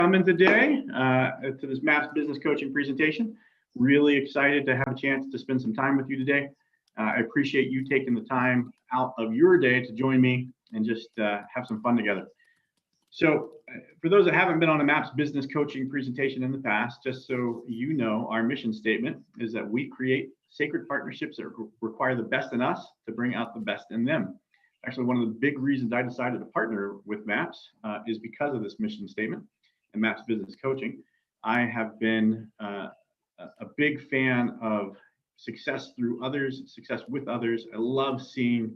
Coming today to this MAPS business coaching presentation. Really excited to have a chance to spend some time with you today. I appreciate you taking the time out of your day to join me and just have some fun together. So for those that haven't been on a MAPS business coaching presentation in the past, just so you know, our mission statement is that we create sacred partnerships that require the best in us to bring out the best in them. Actually, one of the big reasons I decided to partner with MAPS is because of this mission statement and MAPS business coaching. I have been a big fan of success through others, success with others. I love seeing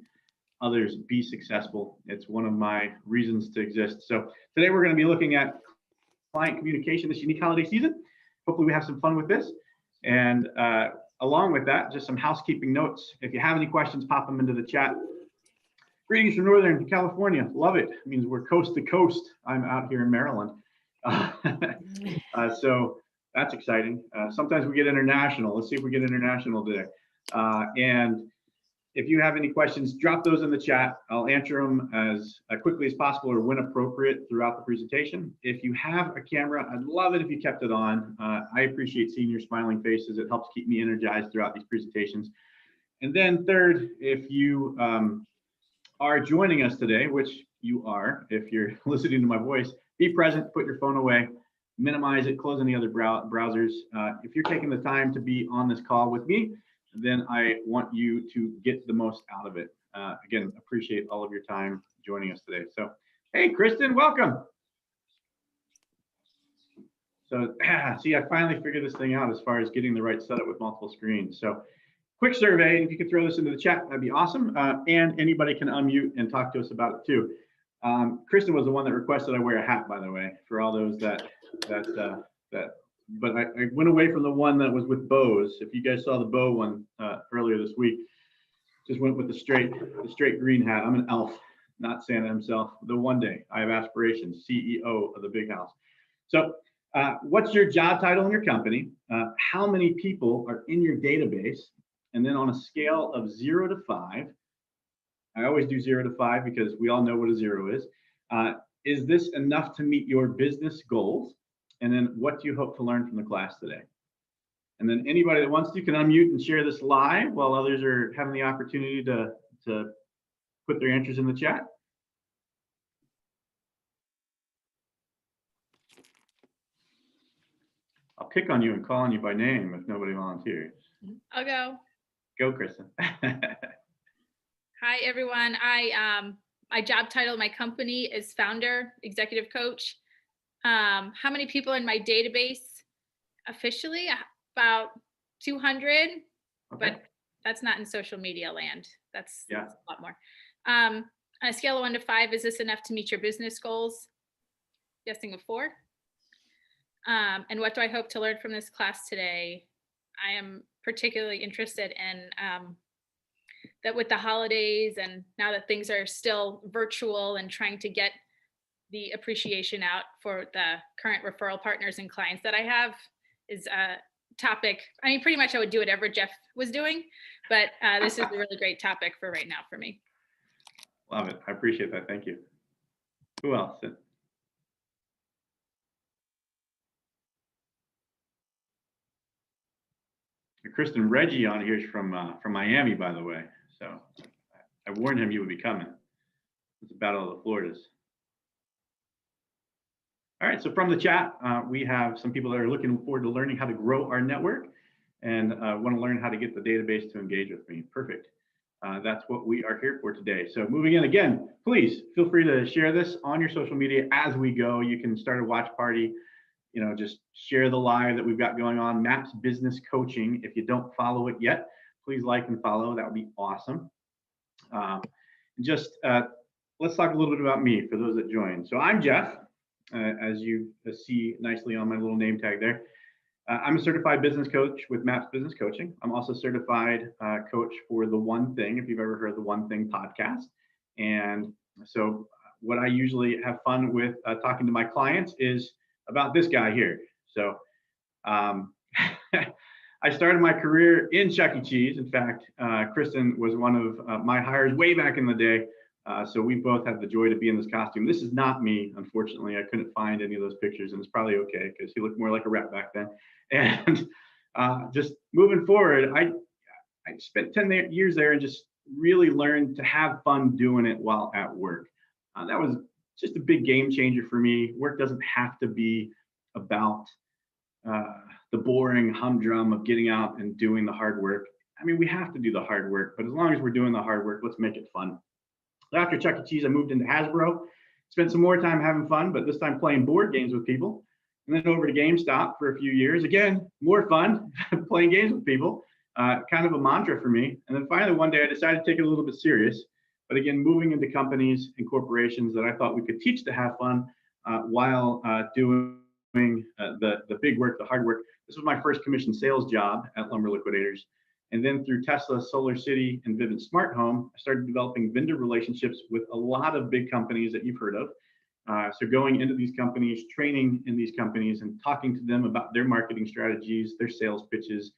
others be successful. It's one of my reasons to exist. So today we're going to be looking at client communication this unique holiday season. Hopefully we have some fun with this. And along with that, just some housekeeping notes. If you have any questions, pop them into the chat. Greetings from Northern California. Love it. It means we're coast to coast. I'm out here in Maryland. So that's exciting. Sometimes we get international. Let's see if we get international today. And if you have any questions, drop those in the chat. I'll answer them as quickly as possible or when appropriate throughout the presentation. If you have a camera, I'd love it if you kept it on. I appreciate seeing your smiling faces. It helps keep me energized throughout these presentations. And then third, if you are joining us today, which you are, if you're listening to my voice, be present, put your phone away, minimize it, close any other browsers. If you're taking the time to be on this call with me, then I want you to get the most out of it. Again, appreciate all of your time joining us today. So, hey, Kristen, welcome. So, see, I finally figured this thing out as far as getting the right setup with multiple screens. So, quick survey, if you could throw this into the chat, that'd be awesome. And anybody can unmute and talk to us about it too. Kristen was the one that requested I wear a hat, by the way, for all those that but I went away from the one that was with bows. If you guys saw the bow one earlier this week, just went with the straight green hat. I'm an elf, not Santa himself. The one day I have aspirations, CEO of the big house. So what's your job title in your company? How many people are in your database? And then on a scale of 0 to 5, I always do 0 to 5 because we all know what a 0 is. Is this enough to meet your business goals? And then what do you hope to learn from the class today? And then anybody that wants to can unmute and share this live while others are having the opportunity to put their answers in the chat. I'll pick on you and call on you by name if nobody volunteers. I'll go. Go, Kristen. Hi, everyone. My job title, my company is founder, executive coach. How many people in my database officially? About 200, okay. But that's not in social media land. That's a lot more. On a scale of 1 to 5, is this enough to meet your business goals? Guessing a 4. And what do I hope to learn from this class today? I am particularly interested in that with the holidays and now that things are still virtual and trying to get the appreciation out for the current referral partners and clients that I have is a topic. I mean, pretty much I would do whatever Jeff was doing, but this is a really great topic for right now for me. Love it. I appreciate that. Thank you. Who else? Kristen, Reggie on here is from Miami, by the way. So I warned him you would be coming. It's a battle of the Floridas. All right, so from the chat, we have some people that are looking forward to learning how to grow our network and want to learn how to get the database to engage with me. Perfect. That's what we are here for today. So moving in again, please feel free to share this on your social media as we go. You can start a watch party. You know, just share the live that we've got going on, MAPS Business Coaching. If you don't follow it yet, please like and follow. That would be awesome. Let's talk a little bit about me for those that join. So I'm Jeff, as you see nicely on my little name tag there. I'm a certified business coach with MAPS Business Coaching. I'm also certified coach for The One Thing, if you've ever heard the One Thing podcast. And so what I usually have fun with talking to my clients is about this guy here. So I started my career in Chuck E. Cheese. In fact, Kristen was one of my hires way back in the day. So we both had the joy to be in this costume. This is not me, unfortunately. I couldn't find any of those pictures, and it's probably okay because he looked more like a rat back then. And just moving forward, I spent 10 years there and just really learned to have fun doing it while at work. That was just a big game changer for me. Work doesn't have to be about the boring humdrum of getting out and doing the hard work. I mean, we have to do the hard work, but as long as we're doing the hard work, let's make it fun. After Chuck E. Cheese, I moved into Hasbro, spent some more time having fun, but this time playing board games with people. And then over to GameStop for a few years. Again, more fun, playing games with people, kind of a mantra for me. And then finally, one day I decided to take it a little bit serious. But again, moving into companies and corporations that I thought we could teach to have fun while doing the big work, the hard work. This was my first commission sales job at Lumber Liquidators. And then through Tesla, Solar City, and Vivint Smart Home, I started developing vendor relationships with a lot of big companies that you've heard of. So going into these companies, training in these companies, and talking to them about their marketing strategies, their sales pitches,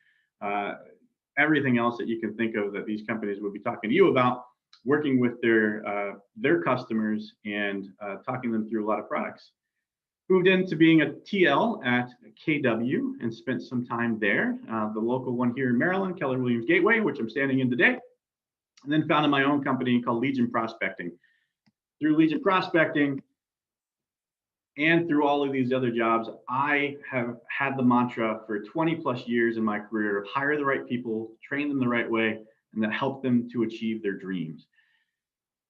everything else that you can think of that these companies would be talking to you about, working with their customers and talking them through a lot of products. Moved into being a TL at KW and spent some time there, the local one here in Maryland, Keller Williams Gateway, which I'm standing in today, and then founded my own company called Legion Prospecting. Through Legion Prospecting and through all of these other jobs, I have had the mantra for 20 plus years in my career of hire the right people, train them the right way, and then help them to achieve their dreams.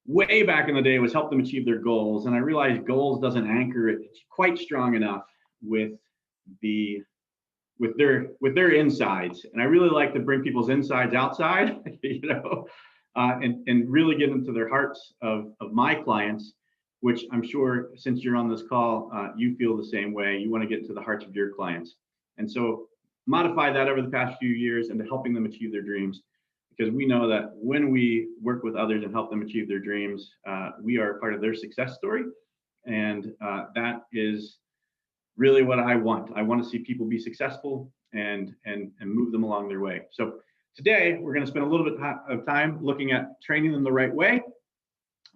Way back in the day was help them achieve their goals. And I realized goals doesn't anchor it quite strong enough with their insides. And I really like to bring people's insides outside, and really get into their hearts of my clients, which I'm sure since you're on this call, you feel the same way. You want to get into the hearts of your clients. And so modify that over the past few years into helping them achieve their dreams. Because we know that when we work with others and help them achieve their dreams, we are part of their success story. And that is really what I want. I want to see people be successful and move them along their way. So today, we're going to spend a little bit of time looking at training them the right way.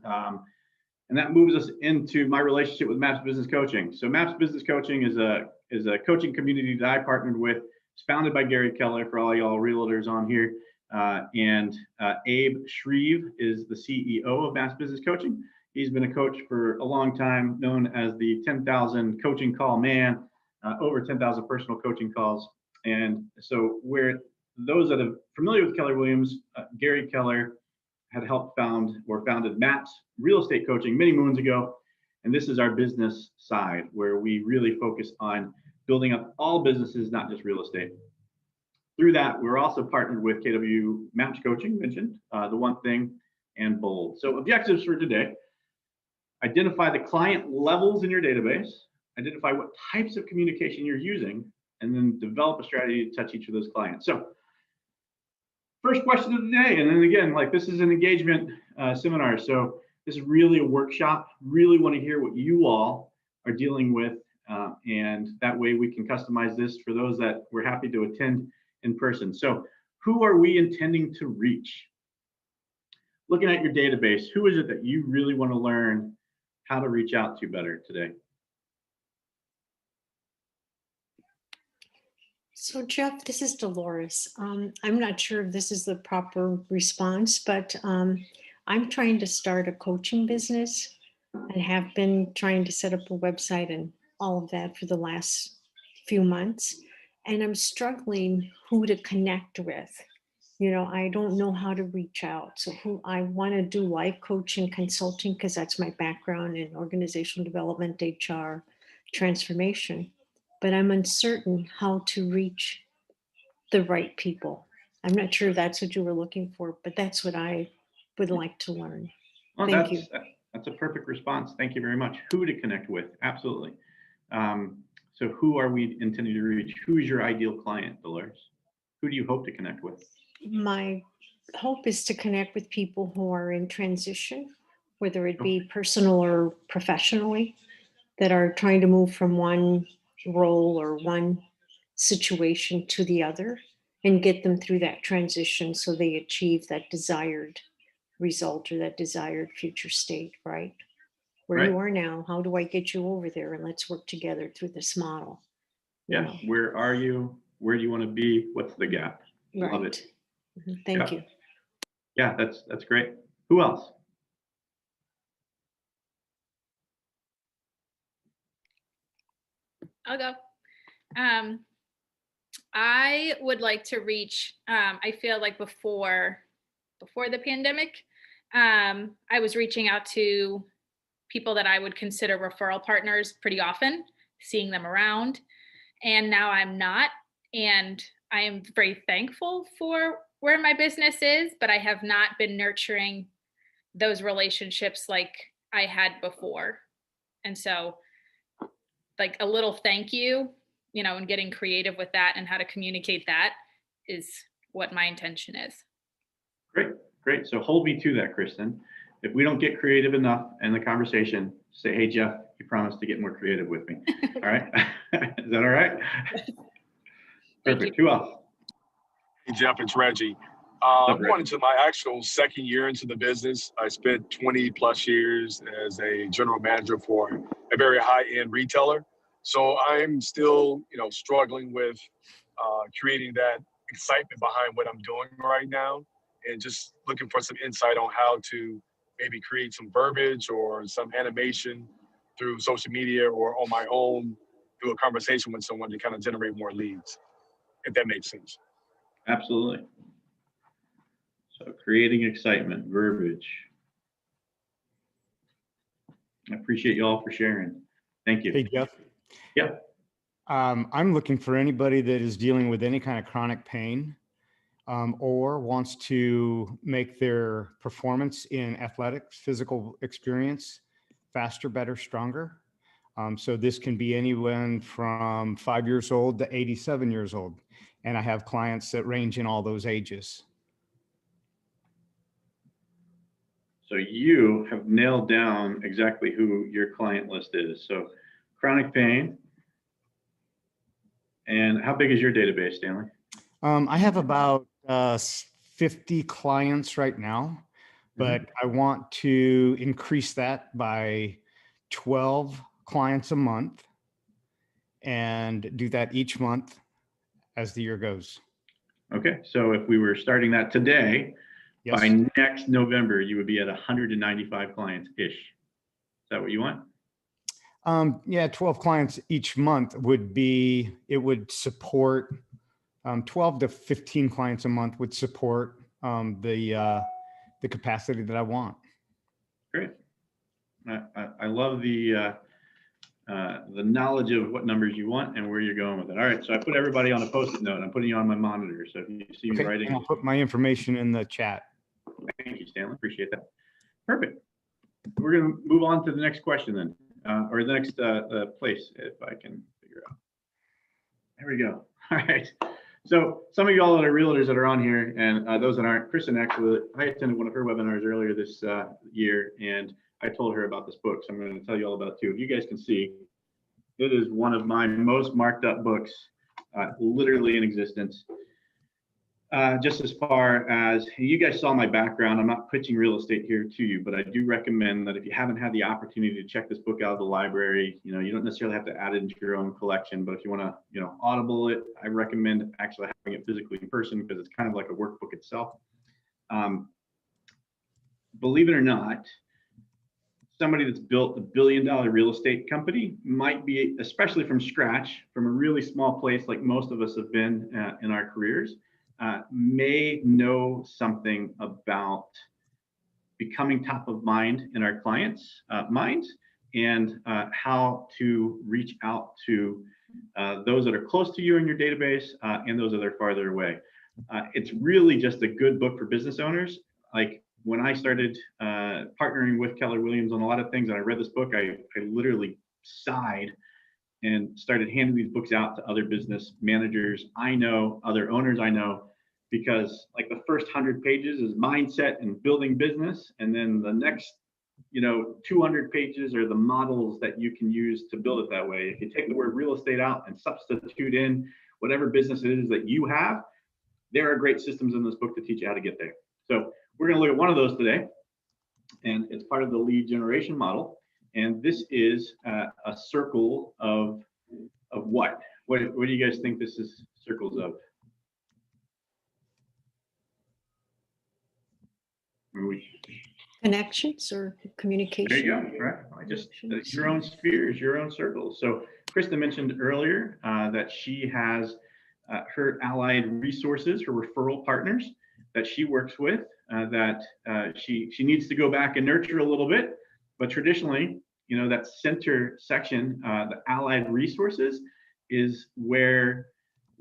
And that moves us into my relationship with Maps Business Coaching. So Maps Business Coaching is a coaching community that I partnered with. It's founded by Gary Keller, for all y'all realtors on here. And Abe Shreve is the CEO of Maps Business Coaching. He's been a coach for a long time, known as the 10,000 coaching call man, over 10,000 personal coaching calls. And so where those that are familiar with Keller Williams, Gary Keller had helped founded Maps Real Estate Coaching many moons ago. And this is our business side where we really focus on building up all businesses, not just real estate. Through that, we're also partnered with KW Maps Coaching, mentioned, The One Thing, and Bold. So objectives for today: identify the client levels in your database, identify what types of communication you're using, and then develop a strategy to touch each of those clients. So first question of the day, and then again, like this is an engagement seminar, so this is really a workshop. Really want to hear what you all are dealing with, and that way we can customize this for those that we're happy to attend in person. So who are we intending to reach? Looking at your database, who is it that you really want to learn how to reach out to better today? So Jeff, this is Dolores. I'm not sure if this is the proper response, but I'm trying to start a coaching business and have been trying to set up a website and all of that for the last few months. And I'm struggling who to connect with. I don't know how to reach out. So who I want to do life coaching, consulting, because that's my background in organizational development, HR, transformation. But I'm uncertain how to reach the right people. I'm not sure if that's what you were looking for, but that's what I would like to learn. Well, Thank you. That's a perfect response. Thank you very much. Who to connect with? Absolutely. So who are we intending to reach? Who is your ideal client, Dolores? Who do you hope to connect with? My hope is to connect with people who are in transition, whether it be personal or professionally, that are trying to move from one role or one situation to the other and get them through that transition so they achieve that desired result or that desired future state, right? Where Right. you are now, how do I get you over there? And let's work together through this model. you Yeah. know? Where are you? Where do you want to be? What's the gap? Love Right. it. Thank Yeah. you. Yeah, that's great. Who else? I'll go. I would like to reach, I feel like before the pandemic, I was reaching out to people that I would consider referral partners pretty often, seeing them around. And now I'm not. And I am very thankful for where my business is, but I have not been nurturing those relationships like I had before. And so, like a little thank you, and getting creative with that and how to communicate that is what my intention is. Great, great. So hold me to that, Kristen. If we don't get creative enough in the conversation, say, hey, Jeff, you promised to get more creative with me. All right. Is that all right? Perfect. Who else? Hey, Jeff, it's Reggie. What's up, I'm going Reggie? into my actual second year into the business. I spent 20 plus years as a general manager for a very high-end retailer. So I'm still, struggling with creating that excitement behind what I'm doing right now, and just looking for some insight on how to maybe create some verbiage or some animation through social media or on my own through a conversation with someone to kind of generate more leads, if that makes sense. Absolutely. So creating excitement, verbiage. I appreciate you all for sharing. Thank you. Hey, Jeff. Yeah. I'm looking for anybody that is dealing with any kind of chronic pain or wants to make their performance in athletics, physical experience faster, better, stronger. So this can be anyone from 5 years old to 87 years old. And I have clients that range in all those ages. So you have nailed down exactly who your client list is. So chronic pain. And how big is your database, Stanley? I have about 50 clients right now, but I want to increase that by 12 clients a month and do that each month as the year goes. Okay. So if we were starting that today, Yes. by next November, you would be at 195 clients-ish. Is that what you want? Yeah, 12 clients each month would support 12 to 15 clients a month would support the capacity that I want. Great. I love the knowledge of what numbers you want and where you're going with it. All right. So I put everybody on a Post-it note. I'm putting you on my monitor. So if you see me Okay, writing, and I'll put my information in the chat. thank you, Stanley. Appreciate that. Perfect. We're going to move on to the next question then, or the next place, if I can figure out. There we go. All right. So some of you all that are realtors that are on here, and those that aren't, Kristen actually, I attended one of her webinars earlier this year, and I told her about this book. So I'm going to tell you all about it too. If you guys can see, it is one of my most marked up books, literally in existence. Just as far as you guys saw my background, I'm not pitching real estate here to you, but I do recommend that if you haven't had the opportunity to check this book out of the library, you don't necessarily have to add it into your own collection, but if you want to, Audible it, I recommend actually having it physically in person because it's kind of like a workbook itself. Believe it or not, somebody that's built a billion-dollar real estate company might be, especially from scratch, from a really small place like most of us have been in our careers, may know something about becoming top of mind in our clients' minds and how to reach out to those that are close to you in your database and those that are farther away. It's really just a good book for business owners. Like when I started partnering with Keller Williams on a lot of things and I read this book, I literally sighed and started handing these books out to other business managers I know, other owners I know, because like the first 100 pages is mindset and building business. And then the next, 200 pages are the models that you can use to build it that way. If you take the word real estate out and substitute in whatever business it is that you have, there are great systems in this book to teach you how to get there. So we're going to look at one of those today, and it's part of the lead generation model. And this is a circle of what? What do you guys think this is circles of? Connections or communication? There you go, right? I just your own spheres, your own circles. So Krista mentioned earlier that she has her allied resources, her referral partners that she works with, that she needs to go back and nurture a little bit. But traditionally, you know, that center section, the allied resources, is where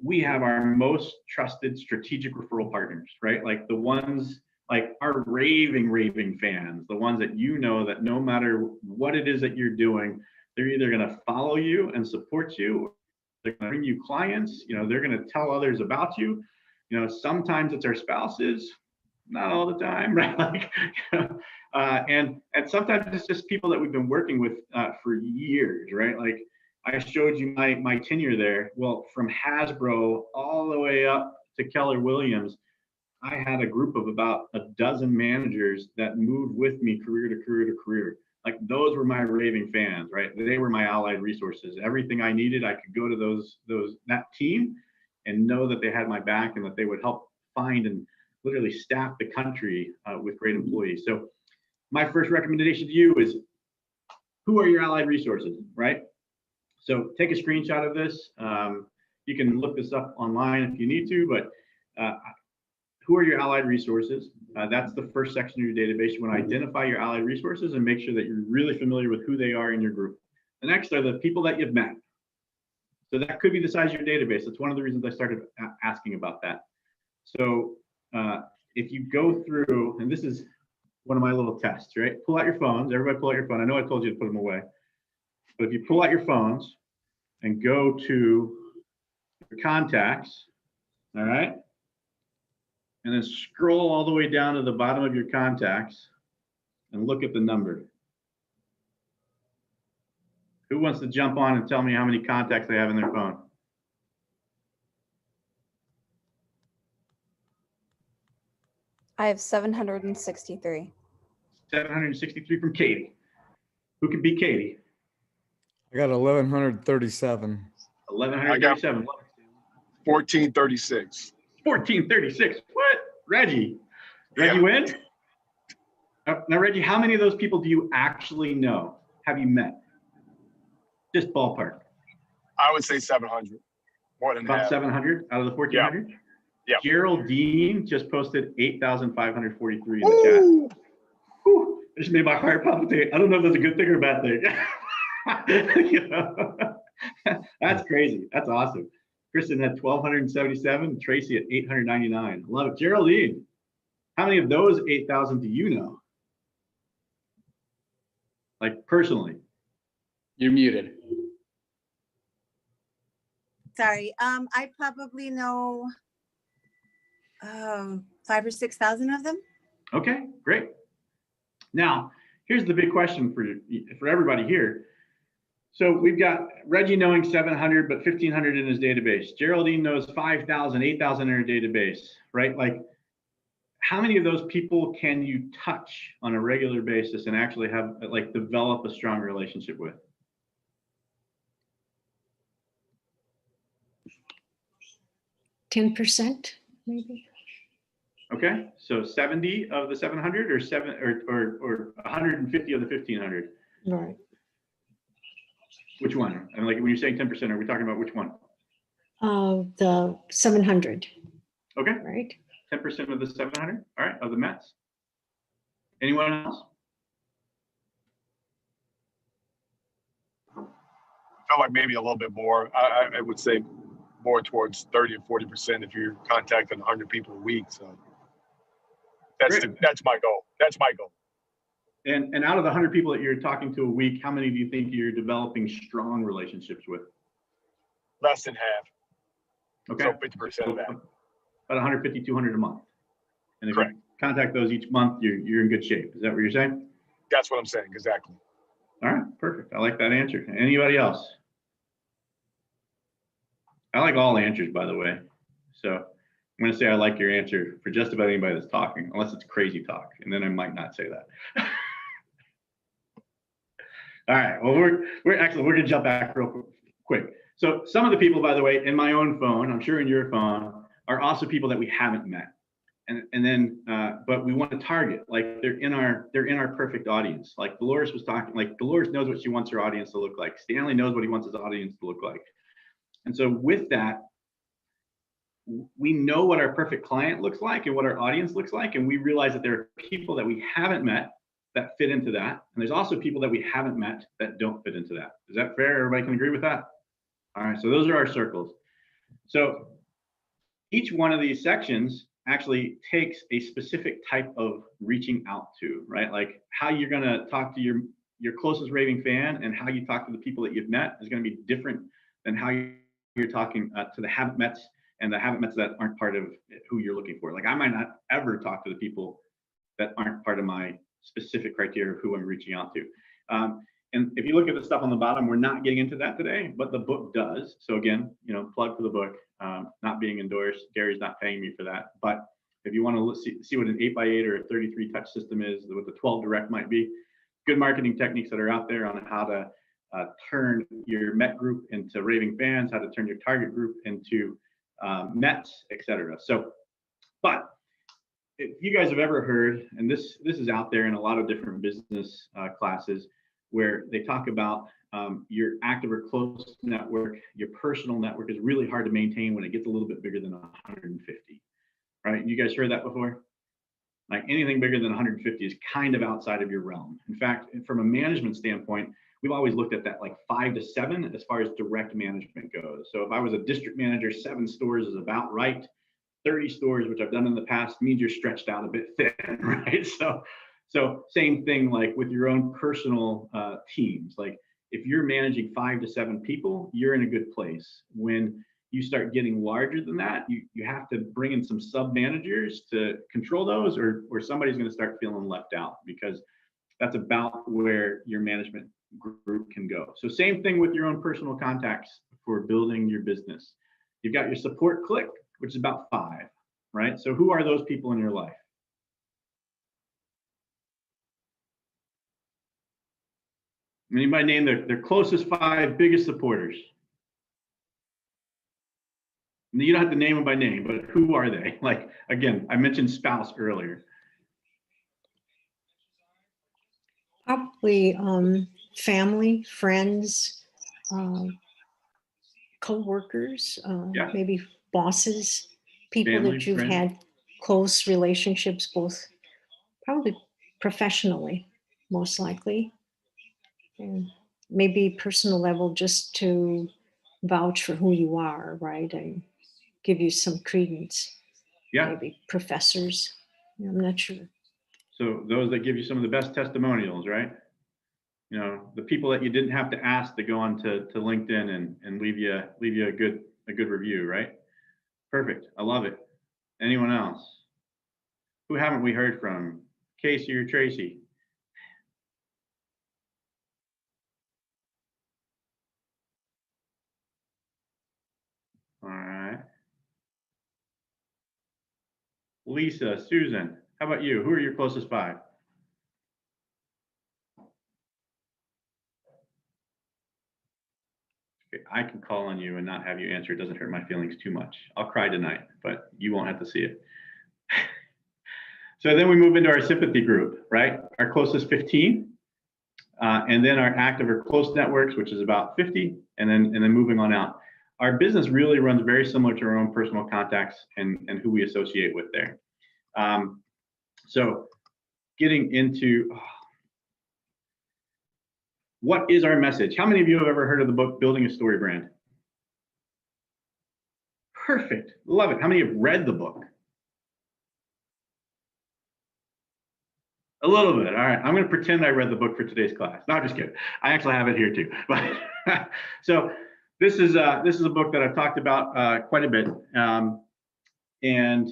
we have our most trusted strategic referral partners, right? Like the ones like our raving fans, the ones that you know that no matter what it is that you're doing, they're either going to follow you and support you, they're going to bring you clients, you know, they're going to tell others about you. You know, sometimes it's our spouses, not all the time, right? Like, and sometimes it's just people that we've been working with for years, right? Like I showed you my tenure there. Well, from Hasbro all the way up to Keller Williams, I had a group of about a dozen managers that moved with me career to career to career. Like those were my raving fans, right? They were my allied resources. Everything I needed, I could go to that team and know that they had my back and that they would help find and literally staff the country with great employees. So my first recommendation to you is, who are your allied resources, right? So take a screenshot of this. You can look this up online if you need to, but who are your allied resources? That's the first section of your database. You want to identify your allied resources and make sure that you're really familiar with who they are in your group. The next are the people that you've met. So that could be the size of your database. That's one of the reasons I started asking about that. So if you go through, and this is one of my little tests, right? Pull out your phones. Everybody pull out your phone. I know I told you to put them away. But if you pull out your phones and go to your contacts, all right? And then scroll all the way down to the bottom of your contacts and look at the number. Who wants to jump on and tell me how many contacts they have in their phone? I have 763. 763 from Katie. Who can beat Katie? I got 1,137. 1,137. 1436. 1436. What? Reggie wins? Now, Reggie, how many of those people do you actually know? Have you met? Just ballpark. I would say 700. More than About half. 700 out of the 1,400? Yeah. Geraldine just posted 8,543 in the chat. Whew, it just made my heart palpitate. I don't know if that's a good thing or a bad thing. You know? That's crazy. That's awesome. Kristen had 1,277, Tracy at 899. Love it. Geraldine, how many of those 8,000 do you know? Like personally? You're muted. Sorry, I probably know 5,000 or 6,000 of them. Okay, great. Now, here's the big question for everybody here. So we've got Reggie knowing 700, but 1,500 in his database. Geraldine knows 5,000, 8,000 in her database, right? Like, how many of those people can you touch on a regular basis and actually have, like, develop a strong relationship with? %, maybe. Okay, so 70 of the 700 or 150 of the 1,500? Right. Which one? And like when you're saying 10%, are we talking about which one? The 700. Okay. Right. 10% of the 700. All right, of the Mets. Anyone else? I felt like maybe a little bit more. I would say more towards 30 or 40% if you're contacting 100 people a week. So that's my goal. That's my goal. And out of the 100 people that you're talking to a week, how many do you think you're developing strong relationships with? Less than half. Okay. So 50% of that. About 150, 200 a month. And if Correct. you contact those each month, you're in good shape. Is that what you're saying? That's what I'm saying. Exactly. All right, perfect. I like that answer. Anybody else? I like all answers, by the way. So I'm going to say I like your answer for just about anybody that's talking, unless it's crazy talk, and then I might not say that. All right. Well, we're actually we're going to jump back real quick. So some of the people, by the way, in my own phone, I'm sure in your phone, are also people that we haven't met, and then but we want to target, like they're in our perfect audience. Like Dolores was talking, like Dolores knows what she wants her audience to look like. Stanley knows what he wants his audience to look like, and so with that, we know what our perfect client looks like and what our audience looks like, and we realize that there are people that we haven't met that fit into that, and there's also people that we haven't met that don't fit into that. Is that fair? Everybody can agree with that? All right, so those are our circles. So each one of these sections actually takes a specific type of reaching out to, right? Like how you're going to talk to your closest raving fan and how you talk to the people that you've met is going to be different than how you're talking to the haven't mets and the haven't mets that aren't part of who you're looking for. Like I might not ever talk to the people that aren't part of my specific criteria of who I'm reaching out to. And if you look at the stuff on the bottom, we're not getting into that today, but the book does. So again, plug for the book, not being endorsed. Gary's not paying me for that. But if you want to see what an 8x8 or a 33 touch system is, what the 12 direct might be, good marketing techniques that are out there on how to turn your Met group into raving fans, how to turn your target group into Mets, etc. So, but if you guys have ever heard, and this is out there in a lot of different business classes, where they talk about your active or close network, your personal network is really hard to maintain when it gets a little bit bigger than 150, right? You guys heard that before? Like anything bigger than 150 is kind of outside of your realm. In fact, from a management standpoint, we've always looked at that like 5 to 7 as far as direct management goes. So if I was a district manager, 7 stores is about right. 30 stores, which I've done in the past, means you're stretched out a bit thin, right? So same thing like with your own personal teams. Like if you're managing 5 to 7 people, you're in a good place. When you start getting larger than that, you have to bring in some sub managers to control those, or somebody's going to start feeling left out, because that's about where your management group can go. So same thing with your own personal contacts for building your business. You've got your support clique, which is about 5, right? So who are those people in your life? Anybody name their closest 5 biggest supporters? You don't have to name them by name, but who are they? Like, again, I mentioned spouse earlier. Probably family, friends, co-workers, Yeah. maybe bosses, people Family, that you've friends. had close relationships, both probably professionally, most likely. And maybe personal level, just to vouch for who you are, right? And give you some credence. Yeah. Maybe professors. I'm not sure. So those that give you some of the best testimonials, right? The people that you didn't have to ask to go on to LinkedIn and leave you a good review, right? Perfect. I love it. Anyone else? Who haven't we heard from? Casey or Tracy? All right. Lisa, Susan, how about you? Who are your closest 5? Okay, I can call on you and not have you answer. It doesn't hurt my feelings too much. I'll cry tonight, but you won't have to see it. So then we move into our sympathy group, right? Our closest 15, and then our active or close networks, which is about 50, and then moving on out. Our business really runs very similar to our own personal contacts and who we associate with there. So getting into what is our message? How many of you have ever heard of the book Building a Story Brand? Perfect. Love it. How many have read the book? A little bit. All right. I'm going to pretend I read the book for today's class. No, I'm just kidding. I actually have it here too. But so this is a book that I've talked about quite a bit. And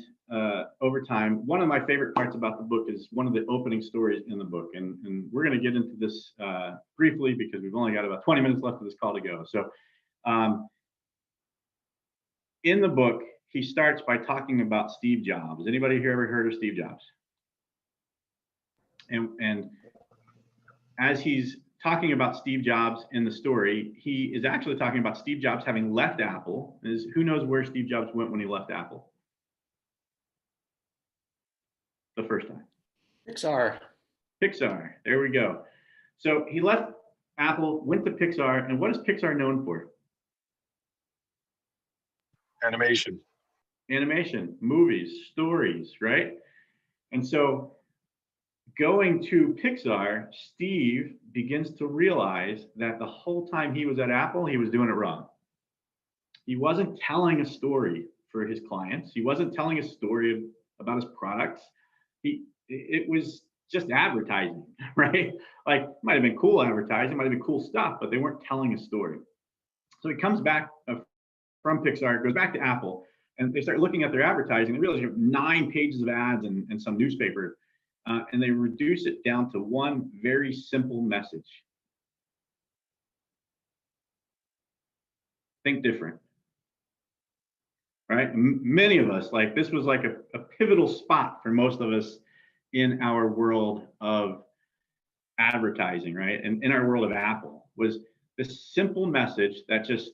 over time, one of my favorite parts about the book is one of the opening stories in the book. And we're going to get into this briefly because we've only got about 20 minutes left of this call to go. So in the book, he starts by talking about Steve Jobs. Anybody here ever heard of Steve Jobs? And as he's talking about Steve Jobs in the story, he is actually talking about Steve Jobs having left Apple. Who knows where Steve Jobs went when he left Apple? The first time. Pixar. Pixar. There we go. So he left Apple, went to Pixar, and what is Pixar known for? Animation. Animation, movies, stories, right? And so going to Pixar, Steve begins to realize that the whole time he was at Apple, he was doing it wrong. He wasn't telling a story for his clients. He wasn't telling a story about his products. It was just advertising, right? Like, it might have been cool advertising, might have been cool stuff, but they weren't telling a story. So he comes back from Pixar, goes back to Apple, and they start looking at their advertising. They realize you have 9 pages of ads and some newspaper, and they reduce it down to one very simple message. Think different, right? Many of us, like, this was like a pivotal spot for most of us in our world of advertising, right? And in our world of Apple, was this simple message that just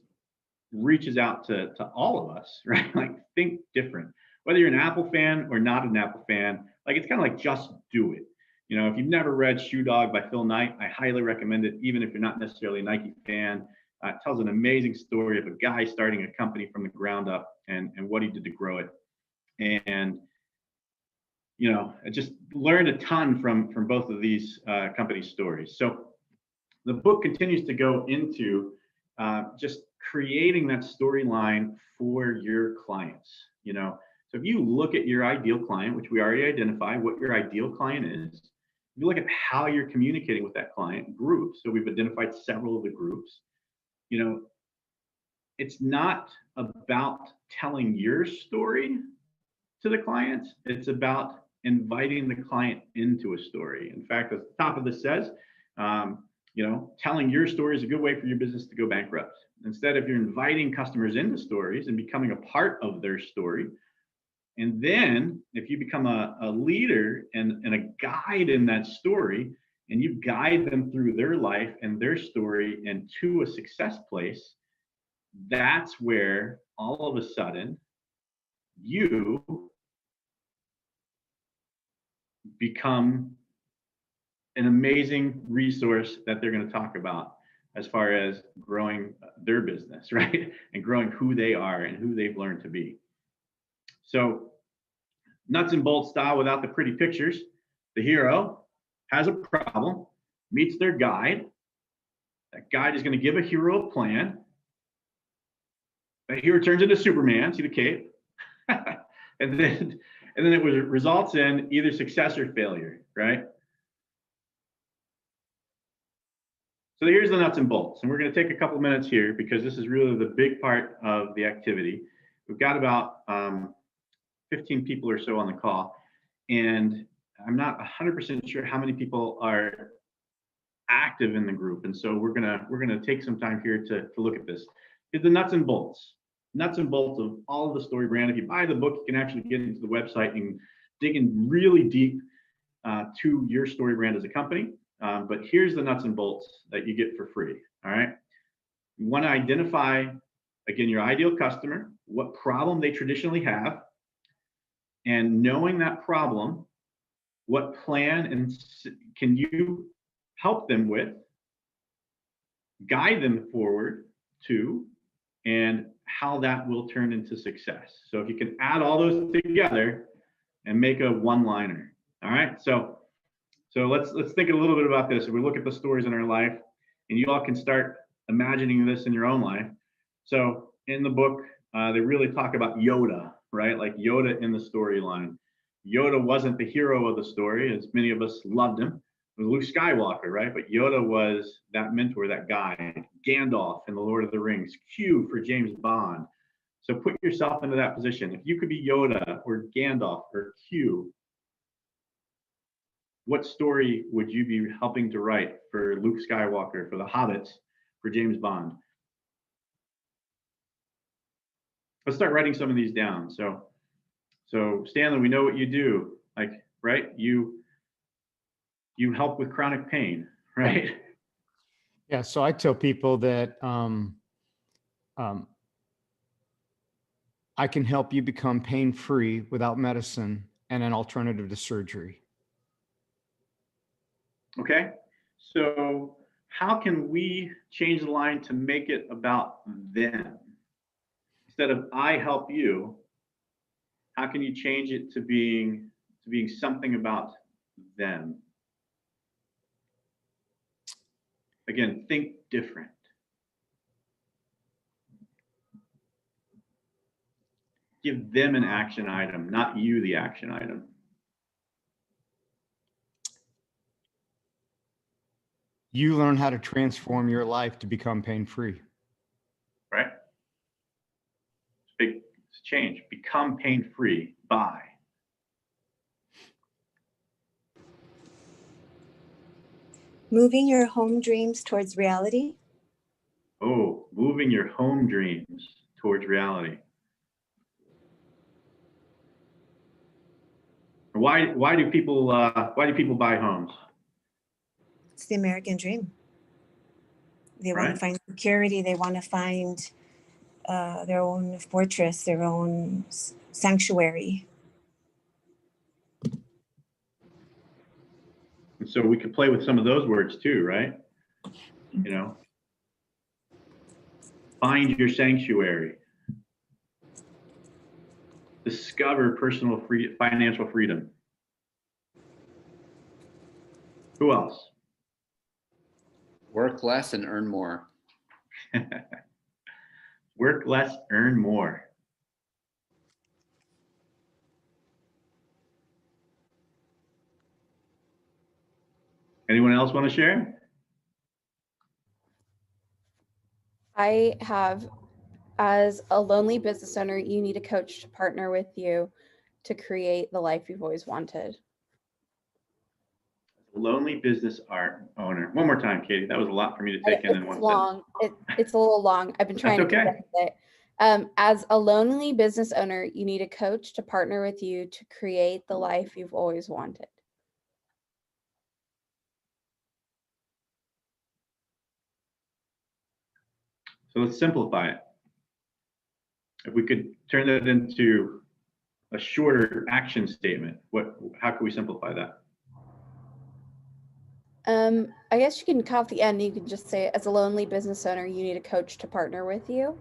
reaches out to all of us, right? Like, think different. Whether you're an Apple fan or not an Apple fan, like, it's kind of like, just do it. You know, if you've never read Shoe Dog by Phil Knight, I highly recommend it, even if you're not necessarily a Nike fan. It tells an amazing story of a guy starting a company from the ground up and what he did to grow it. And, you know, I just learned a ton from both of these company stories. So the book continues to go into just creating that storyline for your clients. You know, so if you look at your ideal client, which we already identified what your ideal client is, if you look at how you're communicating with that client group, so we've identified several of the groups. You know, it's not about telling your story to the clients. It's about inviting the client into a story. In fact, at the top of this says, you know, telling your story is a good way for your business to go bankrupt. Instead, if you're inviting customers into stories and becoming a part of their story, and then if you become a leader and a guide in that story, and you guide them through their life and their story and to a success place, that's where all of a sudden you become an amazing resource that they're going to talk about as far as growing their business, right? And growing who they are and who they've learned to be. So, nuts and bolts style without the pretty pictures. The hero has a problem, meets their guide. That guide is going to give a hero a plan. The hero turns into Superman, see the cape? and then it results in either success or failure, right? So here's the nuts and bolts, and we're going to take a couple minutes here because this is really the big part of the activity. We've got about 15 people or so on the call, and I'm not 100% sure how many people are active in the group, and so we're gonna take some time here to look at this. Here's the nuts and bolts of all of the Story brand. If you buy the book, you can actually get into the website and dig in really deep to your Story brand as a company. But here's the nuts and bolts that you get for free. All right. You want to identify, again, your ideal customer, what problem they traditionally have, and knowing that problem, what plan and can you help them with, guide them forward to, and how that will turn into success. So if you can add all those together and make a one-liner. All right. So let's think a little bit about this. If we look at the stories in our life, and you all can start imagining this in your own life. So in the book, they really talk about Yoda, right? Like Yoda in the storyline. Yoda wasn't the hero of the story, as many of us loved him. It was Luke Skywalker, right? But Yoda was that mentor, that guide. Gandalf in The Lord of the Rings. Q for James Bond. So put yourself into that position. If you could be Yoda or Gandalf or Q, what story would you be helping to write for Luke Skywalker, for the Hobbits, for James Bond? let's start writing some of these down. So Stanley, we know what you do, like, right? You help with chronic pain, right? Yeah. So I tell people that I can help you become pain-free without medicine and an alternative to surgery. Okay. So how can we change the line to make it about them? Instead of I help you, how can you change it to being something about them? Again, think different. Give them an action item, not you the action item. You learn how to transform your life to become pain-free. Right? It's big change. Become pain-free by. Moving your home dreams towards reality. Oh, moving your home dreams towards reality. Why do people buy homes? It's the American dream. They want Right. to find security. They want to find their own fortress, their own sanctuary. And so we could play with some of those words too, right? You know, find your sanctuary. Discover financial freedom. Who else? Work less and earn more. Work less, earn more. Anyone else want to share? I have, as a lonely business owner, you need a coach to partner with you to create the life you've always wanted. Lonely business owner. One more time, Katie. That was a lot for me to take in one It's long. It's a little long. I've been trying That's to okay. condense it. As a lonely business owner, you need a coach to partner with you to create the life you've always wanted. So let's simplify it. If we could turn that into a shorter action statement, how can we simplify that? I guess you can cut off the end. You can just say, as a lonely business owner, you need a coach to partner with you.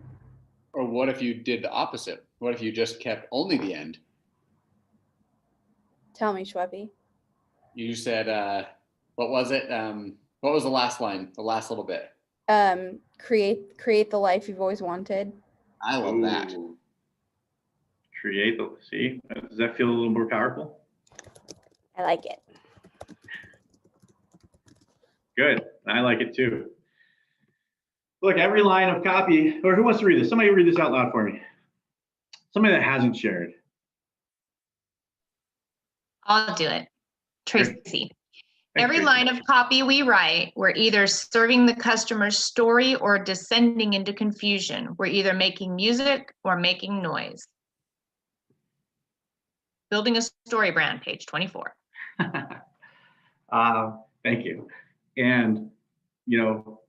Or what if you did the opposite? What if you just kept only the end? Tell me, Shwebby. You said, what was it? What was the last line? The last little bit. Create the life you've always wanted. I love that. Ooh. See, does that feel a little more powerful? I like it. Good. I like it too. Look, every line of copy, or who wants to read this? Somebody read this out loud for me. Somebody that hasn't shared. I'll do it. Tracy. Thanks, Every Tracy. line of copy we write, we're either serving the customer's story or descending into confusion. We're either making music or making noise. Building a story brand, page 24. Thank you. And, you know,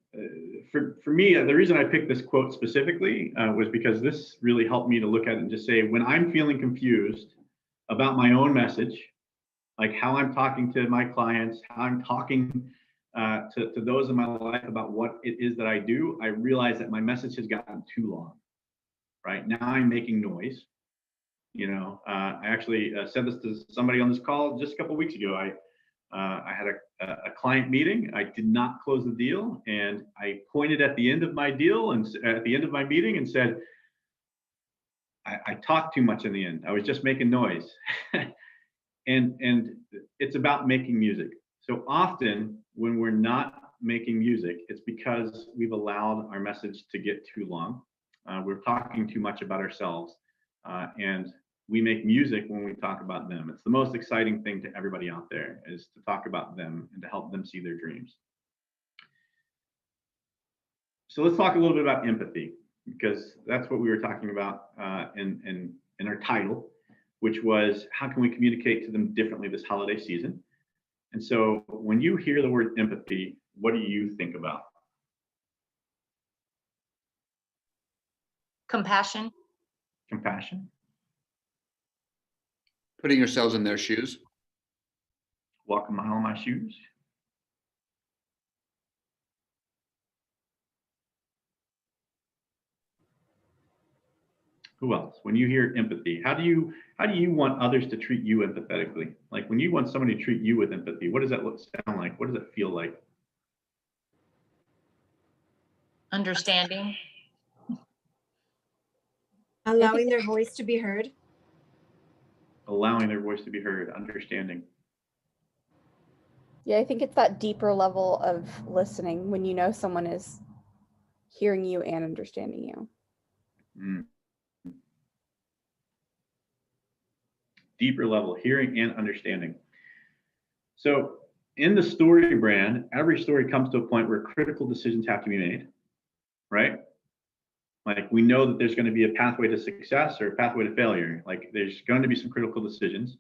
for me, the reason I picked this quote specifically was because this really helped me to look at it and just say, when I'm feeling confused about my own message, like how I'm talking to my clients, how I'm talking to those in my life about what it is that I do, I realize that my message has gotten too long, right? Now I'm making noise. You know, I actually said this to somebody on this call just a couple of weeks ago. I had a client meeting. I did not close the deal, and I pointed at the end of my deal and at the end of my meeting and said, I talked too much in the end. I was just making noise. and it's about making music. So often when we're not making music, it's because we've allowed our message to get too long. We're talking too much about ourselves, and we make music when we talk about them. It's the most exciting thing to everybody out there, is to talk about them and to help them see their dreams. So let's talk a little bit about empathy. because that's what we were talking about in our title, which was how can we communicate to them differently this holiday season? And so when you hear the word empathy, what do you think about? Compassion. Compassion? Putting yourselves in their shoes. Walk a mile in my shoes? Who else? When you hear empathy, how do you want others to treat you empathetically? Like when you want somebody to treat you with empathy, what does that sound like? What does it feel like? Understanding. Allowing their voice to be heard. Allowing their voice to be heard, understanding. Yeah, I think it's that deeper level of listening when you know someone is hearing you and understanding you. Mm. Deeper level, hearing and understanding. So in the story brand, every story comes to a point where critical decisions have to be made, right? Like we know that there's going to be a pathway to success or a pathway to failure. Like there's going to be some critical decisions.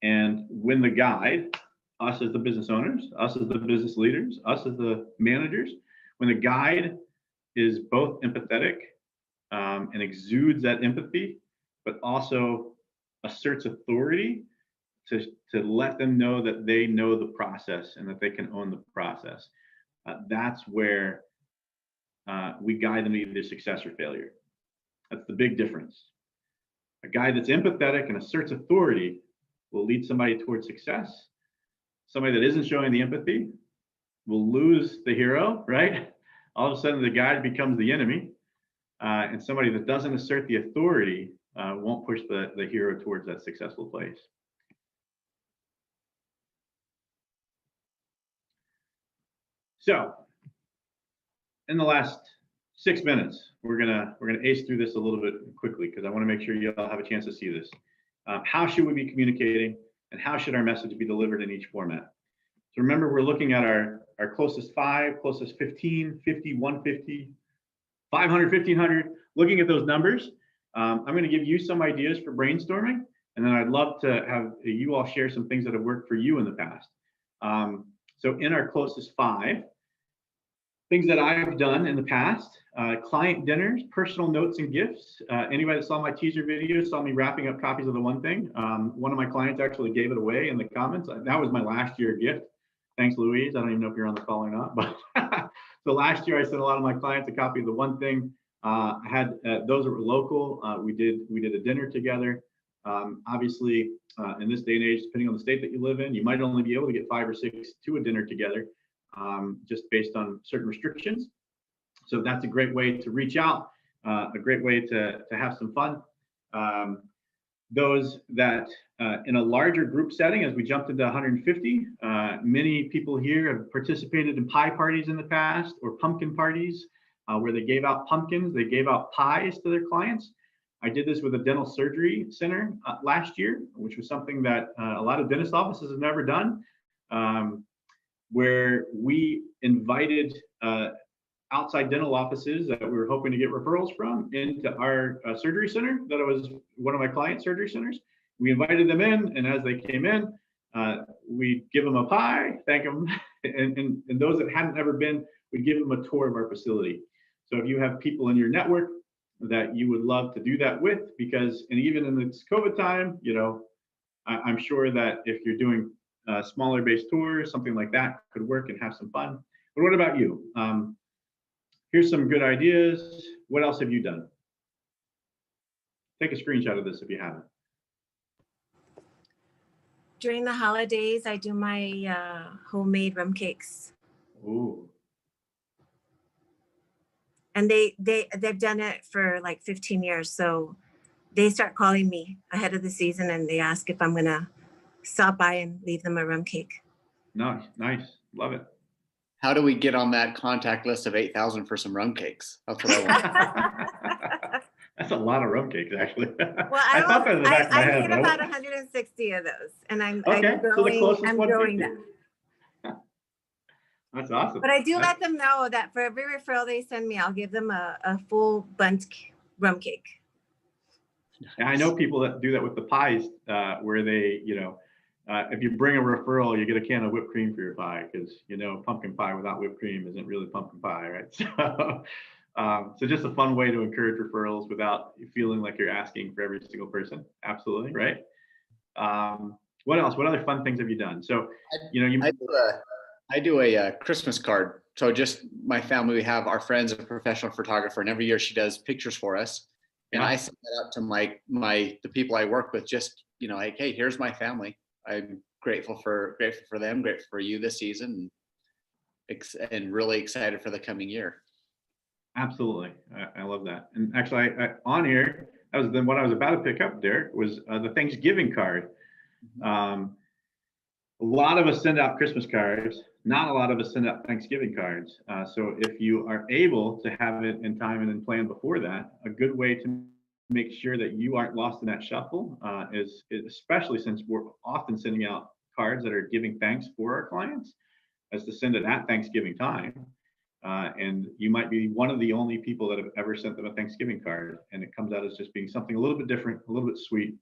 And when the guide, us as the business owners, us as the business leaders, us as the managers, when the guide is both empathetic and exudes that empathy, but also asserts authority to let them know that they know the process and that they can own the process. That's where we guide them to either success or failure. That's the big difference. A guy that's empathetic and asserts authority will lead somebody towards success. Somebody that isn't showing the empathy will lose the hero, right? All of a sudden the guide becomes the enemy. And somebody that doesn't assert the authority won't push the hero towards that successful place. So in the last 6 minutes, we're gonna ace through this a little bit quickly because I want to make sure you all have a chance to see this. How should we be communicating and how should our message be delivered in each format? So remember, we're looking at our closest 5, closest 15, 50, 150, 500, 1500, looking at those numbers. I'm going to give you some ideas for brainstorming, and then I'd love to have you all share some things that have worked for you in the past. So in our closest 5, things that I've done in the past, client dinners, personal notes and gifts. Anybody that saw my teaser video saw me wrapping up copies of The One Thing. One of my clients actually gave it away in the comments. That was my last year gift. Thanks, Louise. I don't even know if you're on the call or not, but so last year I sent a lot of my clients a copy of The One Thing. I had those that were local. We did a dinner together. Obviously, in this day and age, depending on the state that you live in, you might only be able to get 5 or 6 to a dinner together, just based on certain restrictions. So that's a great way to reach out, a great way to have some fun. Those that in a larger group setting, as we jumped into 150, many people here have participated in pie parties in the past or pumpkin parties where they gave out pumpkins, they gave out pies to their clients. I did this with a dental surgery center last year, which was something that a lot of dentist offices have never done, where we invited outside dental offices that we were hoping to get referrals from into our surgery center. That was one of my client surgery centers. We invited them in, and as they came in, we'd give them a pie, thank them, and those that hadn't ever been, we'd give them a tour of our facility. So if you have people in your network that you would love to do that with, because, and even in this COVID time, you know, I'm sure that if you're doing smaller based tours, something like that could work and have some fun. But what about you? Here's some good ideas. What else have you done? Take a screenshot of this if you haven't. During the holidays, I do my homemade rum cakes. Ooh. And they've done it for like 15 years. So they start calling me ahead of the season and they ask if I'm gonna stop by and leave them a rum cake. Nice, nice, love it. How do we get on that contact list of 8,000 for some rum cakes? That's what I want. That's a lot of rum cakes, actually. Well, I thought that in the back of my I head. made about 160 of those, and I'm Okay, so the closest growing 150. them. That's awesome. But I do That- let them know that for every referral they send me, I'll give them a full rum cake. And I know people that do that with the pies, where they, if you bring a referral, you get a can of whipped cream for your pie, because pumpkin pie without whipped cream isn't really pumpkin pie, right? So just a fun way to encourage referrals without feeling like you're asking for every single person. Absolutely, right? What else? What other fun things have you done? So, I do a Christmas card. So just my family, we have our friends, a professional photographer, and every year she does pictures for us. And I send that out to the people I work with, just, like, hey, here's my family. I'm grateful for them, grateful for you this season, and really excited for the coming year. Absolutely. I love that. And actually, on here, that was what I was about to pick up, Derek, was the Thanksgiving card. A lot of us send out Christmas cards. Not a lot of us send out Thanksgiving cards. So if you are able to have it in time and then plan before that, a good way to make sure that you aren't lost in that shuffle is especially since we're often sending out cards that are giving thanks for our clients, as to send it at Thanksgiving time. And you might be one of the only people that have ever sent them a Thanksgiving card, and it comes out as just being something a little bit different, a little bit sweet,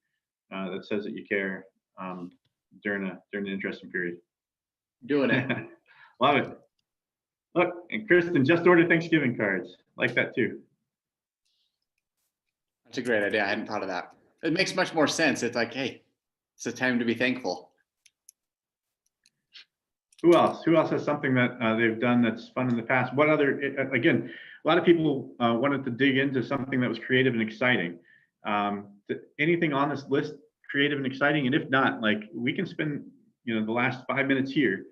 that says that you care during an interesting period. Doing it. Love it. Look, and Kristen just ordered Thanksgiving cards. Like that too. That's a great idea. I hadn't thought of that. It makes much more sense. It's like, hey, it's a time to be thankful. Who else? Who else has something that they've done that's fun in the past? What other, again, a lot of people wanted to dig into something that was creative and exciting. Anything on this list creative and exciting? And if not, like, we can spend, the last 5 minutes here.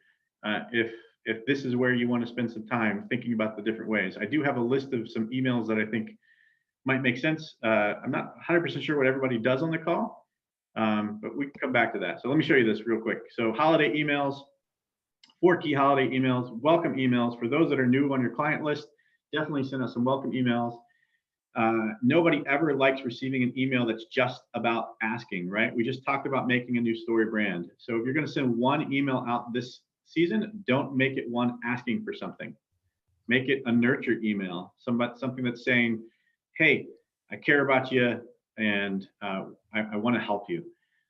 If this is where you want to spend some time thinking about the different ways. I do have a list of some emails that I think might make sense. I'm not 100% sure what everybody does on the call, but we can come back to that. So let me show you this real quick. So holiday emails, 4 key holiday emails, welcome emails. For those that are new on your client list, definitely send us some welcome emails. Nobody ever likes receiving an email that's just about asking, right? We just talked about making a new story brand. So if you're going to send one email out this season, don't make it one asking for something. Make it a nurture email, something that's saying, hey, I care about you, and I want to help you.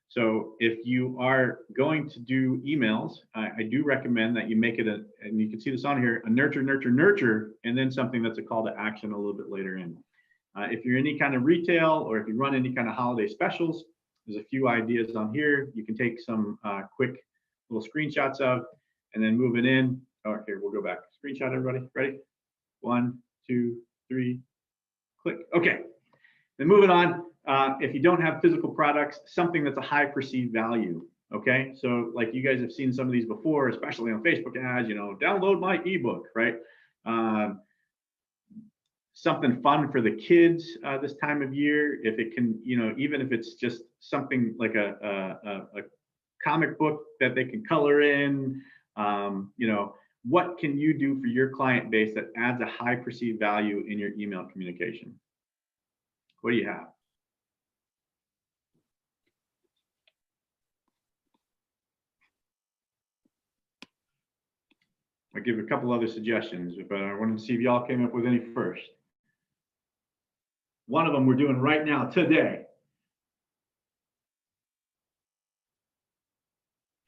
So if you are going to do emails, I do recommend that you make it and you can see this on here, a nurture, nurture, nurture, and then something that's a call to action a little bit later in. If you're any kind of retail, or if you run any kind of holiday specials, there's a few ideas on here. You can take some quick little screenshots of, and then move it in. Oh, here, we'll go back. Screenshot, everybody. Ready? 1, 2, 3, click. Okay. Then moving on. If you don't have physical products, something that's a high perceived value. Okay. So like you guys have seen some of these before, especially on Facebook ads, download my ebook, right? Something fun for the kids this time of year. If it can, even if it's just something like a comic book that they can color in, what can you do for your client base that adds a high perceived value in your email communication? What do you have? I'll give a couple other suggestions, but I wanted to see if y'all came up with any first. One of them we're doing right now, today.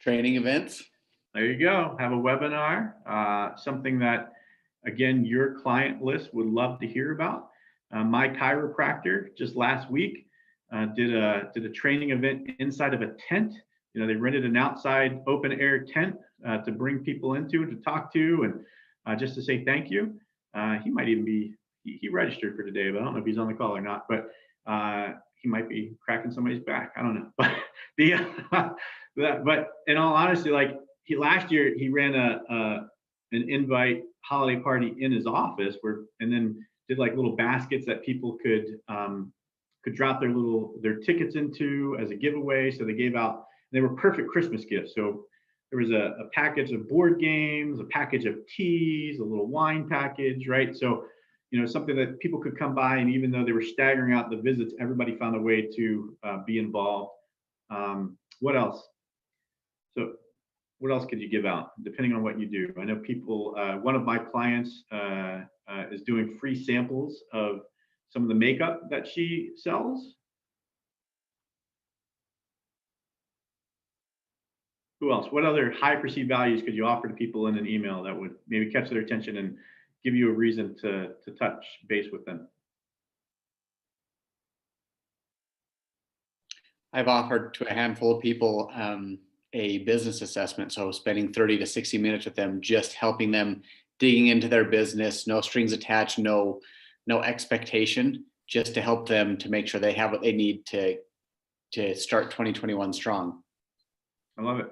Training events. There you go. Have a webinar, something that, again, your client list would love to hear about. My chiropractor just last week did a training event inside of a tent. They rented an outside open air tent to bring people into and to talk to, and just to say thank you. He might even be, he registered for today, but I don't know if he's on the call or not, but he might be cracking somebody's back. I don't know. But but in all honesty, like last year he ran an invite holiday party in his office and then did like little baskets that people could drop their tickets into as a giveaway. So they gave out, they were perfect Christmas gifts. So there was a package of board games, a package of teas, a little wine package, right? So, something that people could come by, and even though they were staggering out the visits, everybody found a way to be involved. What else? So what else could you give out depending on what you do? I know people, one of my clients is doing free samples of some of the makeup that she sells. Who else? What other high perceived values could you offer to people in an email that would maybe catch their attention and give you a reason to touch base with them? I've offered to a handful of people a business assessment. So spending 30 to 60 minutes with them, just helping them digging into their business, no strings attached, no expectation, just to help them to make sure they have what they need to start 2021 strong. I love it.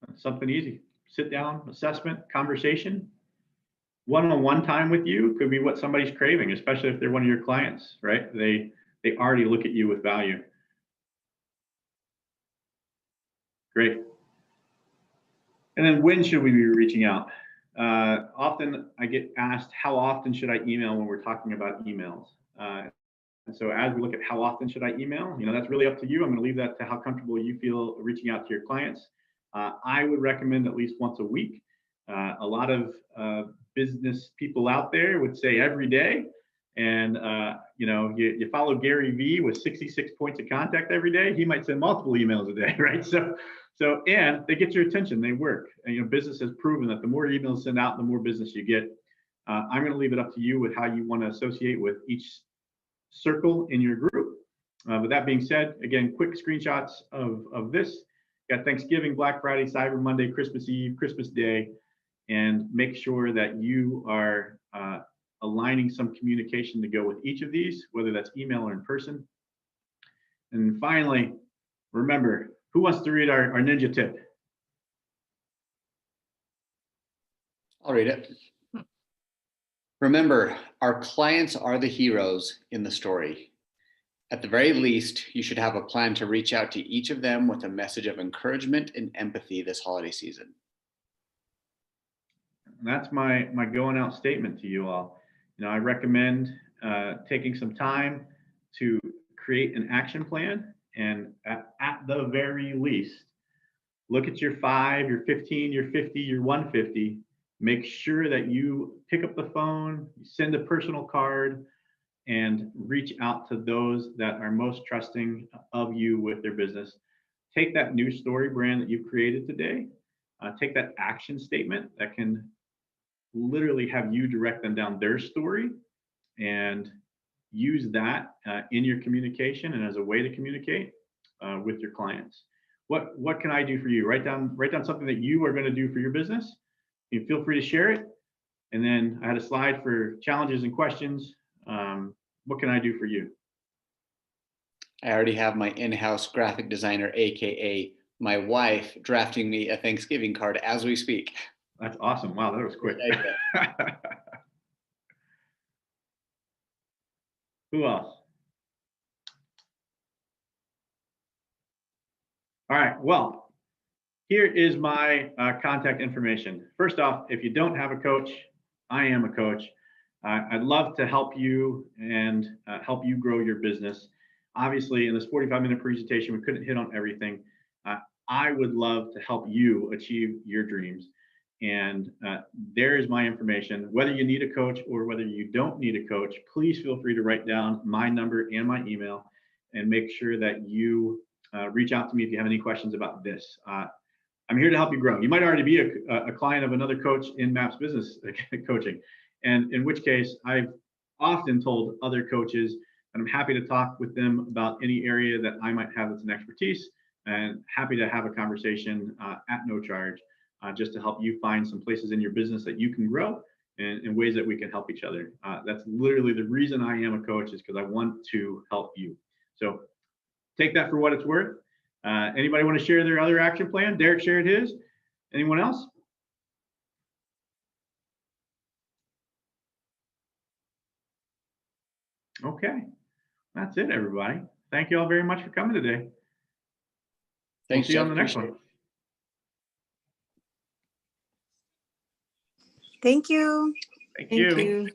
That's something easy. Sit down, assessment, conversation. One-on-one time with you could be what somebody's craving, especially if they're one of your clients, right? They already look at you with value. Great. And then when should we be reaching out? Often I get asked, how often should I email when we're talking about emails? And so as we look at how often should I email, that's really up to you. I'm going to leave that to how comfortable you feel reaching out to your clients. I would recommend at least once a week. A lot of business people out there would say every day. And you follow Gary Vee with 66 points of contact every day. He might send multiple emails a day, right? So and they get your attention. They work. And business has proven that the more emails send out, the more business you get. I'm going to leave it up to you with how you want to associate with each circle in your group. With that being said, again, quick screenshots of this. Got Thanksgiving, Black Friday, Cyber Monday, Christmas Eve, Christmas Day, and make sure that you are aligning some communication to go with each of these, whether that's email or in person. And finally, remember, who wants to read our ninja tip? I'll read it. Remember, our clients are the heroes in the story. At the very least, you should have a plan to reach out to each of them with a message of encouragement and empathy this holiday season. And that's my going out statement to you all. I recommend taking some time to create an action plan, and at the very least, look at your 5, your 15, your 50, your 150. Make sure that you pick up the phone, send a personal card, and reach out to those that are most trusting of you with their business. Take that new story brand that you've created today, take that action statement that can literally have you direct them down their story, and use that in your communication and as a way to communicate with your clients. What can I do for you? Write down something that you are going to do for your business. You feel free to share it. And then I had a slide for challenges and questions. What can I do for you? I already have my in-house graphic designer, AKA my wife, drafting me a Thanksgiving card as we speak. That's awesome. Wow, that was quick. Who else? All right, well, here is my contact information. First off, if you don't have a coach, I am a coach. I'd love to help you and help you grow your business. Obviously, in this 45-minute presentation, we couldn't hit on everything. I would love to help you achieve your dreams. And there is my information. Whether you need a coach or whether you don't need a coach, please feel free to write down my number and my email, and make sure that you reach out to me if you have any questions about this. I'm here to help you grow. You might already be a client of another coach in MAPS Business Coaching, and in which case I've often told other coaches that I'm happy to talk with them about any area that I might have that's an expertise, and happy to have a conversation at no charge, just to help you find some places in your business that you can grow, and in ways that we can help each other. That's literally the reason I am a coach, is because I want to help you. So take that for what it's worth. Anybody want to share their other action plan? Derek shared his. Anyone else? Okay, that's it, everybody. Thank you all very much for coming today. Thanks, We'll see you Jeff. on the next Appreciate one. Thank you. Thank Thank you. you.